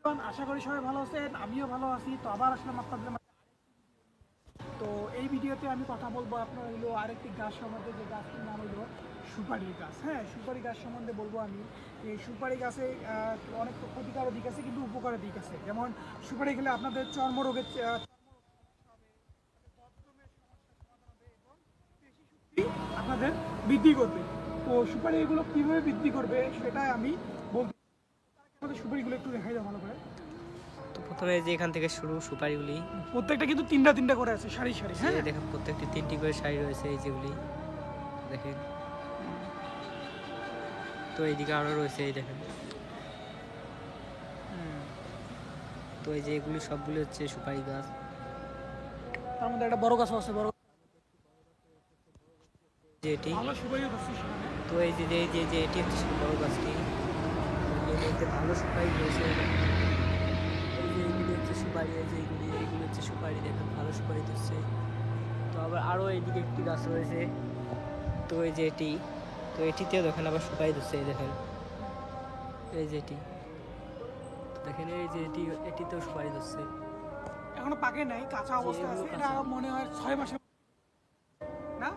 আশা করি সবাই ভালো আছেন, আমিও ভালো আছি। তো আবার আসলাম আপনাদের মাঝে। তো এই ভিডিওতে আমি কথা বলবো আপনার হলো আরেকটি গাছ সম্বন্ধে, যে গাছটির নাম হলো সুপারি গাছ। হ্যাঁ, সুপারি গাছ সম্বন্ধে বলবো আমি। এই সুপারি গাছে অনেক ক্ষতিকারক দিক আছে, কিন্তু উপকারের দিক আছে। যেমন সুপারি খেলে আপনাদের চর্মরোগের আপনাদের বৃদ্ধি করবে। তো সুপারি এগুলো কীভাবে বৃদ্ধি করবে সেটাই আমি বলতে। আমাদের সুপারিগুলো একটু দেখাই দাও ভালো করে। তো প্রথমে যে এখান থেকে শুরু সুপারিগুলি, প্রত্যেকটা কিন্তু তিনটা তিনটা করে আছে, সারি সারি। এই হ্যাঁ, যে দেখেন প্রত্যেকটি 3টি করে সারি রয়েছে, এই যেগুলি দেখেন। তো এইদিকে আরও রয়েছে, এই দেখেন। তো এই যে এগুলি সবগুলি হচ্ছে সুপারি গাছ। তার মধ্যে একটা বড় গাছ আছে, বড় যে এটি, ভালো সুপারিও ধরছি সেখানে। তো এই যে যে যে যে এটি হচ্ছে সেই বড় গাছটি, এর মধ্যে ভালো সুপারি রয়েছে। এই যে এইগুলি হচ্ছে সুপারি, এই যে এইগুলি হচ্ছে সুপারি, দেখেন ভালো সুপারি ধরছে। তো আবার আরও এইদিকে একটি গাছ রয়েছে, তো এই যে এটি, তো এটিতেও দেখেন আবার সুপারি ধরছে, এই দেখেন। এই যে এটি, তো দেখেন এই যে এটিতেও সুপারি ধরছে। এখনো পাকে নাই, কাঁচা অবস্থা আছে। এগুলো এটা কাঁচা। মনে হয় 6 মাসে না।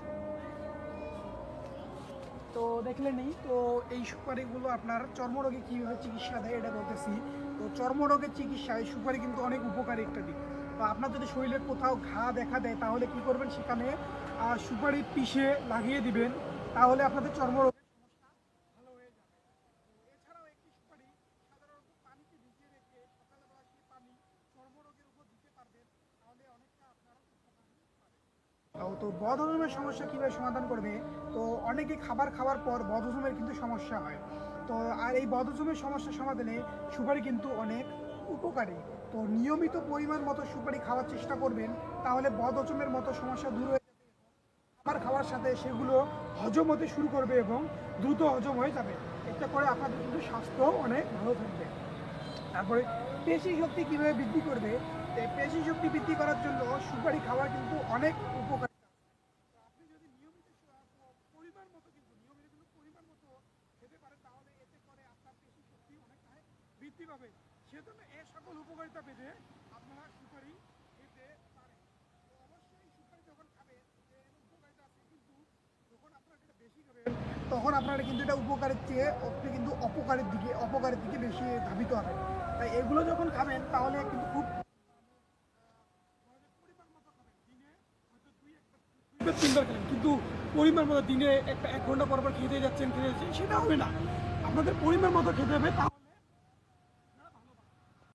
তো দেখলে নেই। তো এই সুপারিগুলো আপনার চর্মরোগে কীভাবে চিকিৎসা দেয় এটা বলতেছি। তো চর্মরোগের চিকিৎসায় সুপারি কিন্তু অনেক উপকারী একটা দিক। তো আপনার যদি শরীরে কোথাও ঘা দেখা দেয়, তাহলে কি করবেন, সেখানে সুপারি পিষে লাগিয়ে দিবেন, তাহলে আপনাদের চর্মরোগ ভালো হয়ে যাবে। এছাড়াও একটি সুপারি সাধারণত পানিতে ভিজিয়ে রেখে সকালবেলা সেই পানি চর্মরোগের উপর দিতে পারবেন, তাহলে অনেকটা আপনার উপকার পাবেন। তো বদহজমের সমস্যা কীভাবে সমাধান করবে? তো অনেকে খাবার খাওয়ার পর বদহজমের কিন্তু সমস্যা হয়। তো আর এই বদহজমের সমস্যা সমাধানে সুপারি কিন্তু অনেক উপকারী। তো নিয়মিত পরিমাণ মতো সুপারি খাওয়ার চেষ্টা করবেন, তাহলে বদহজমের মতো সমস্যা দূর হয়ে যাবে। খাবার খাওয়ার সাথে সেগুলো হজম হতে শুরু করবে এবং দ্রুত হজম হয়ে যাবে। এতে করে আপনাদের কিন্তু স্বাস্থ্য অনেক ভালো থাকবে। তারপরে পেশি শক্তি কীভাবে বৃদ্ধি করবে? এই পেশি শক্তি বৃদ্ধি করার জন্য সুপারি খাওয়ার কিন্তু অনেক উপকারিতা আছে। তো আপনি যদি নিয়মিত পরিমাণ মতো খেতে পারেন, তাহলে এতে করে আপনার পেশি শক্তি অনেকটাই বৃদ্ধি পাবে। সেজন্য এই সকল উপকারিতা পেতে আপনারা সুপারি খেতে পারেন। তো অবশ্যই সুপারি যখন খাবেন, যে উপকারিতা আছে, কিন্তু যখন আপনারা এটা বেশি খাবেন, তখন আপনারা কিন্তু এটা উপকারের চেয়ে আপনি কিন্তু অপকারের দিকে বেশি ধাবিত হবেন। তাই এগুলো যখন খাবেন, তাহলে কিন্তু খুব পরিমাণ মতো খাবেন। দিনে হয়তো 2-3বার খেলেন, কিন্তু পরিমাণ মতো দিনে 1 ঘন্টা পর পর খেতে যাচ্ছেন সেটা হবে না। আপনাদের পরিমাণ মতো খেতে হবে।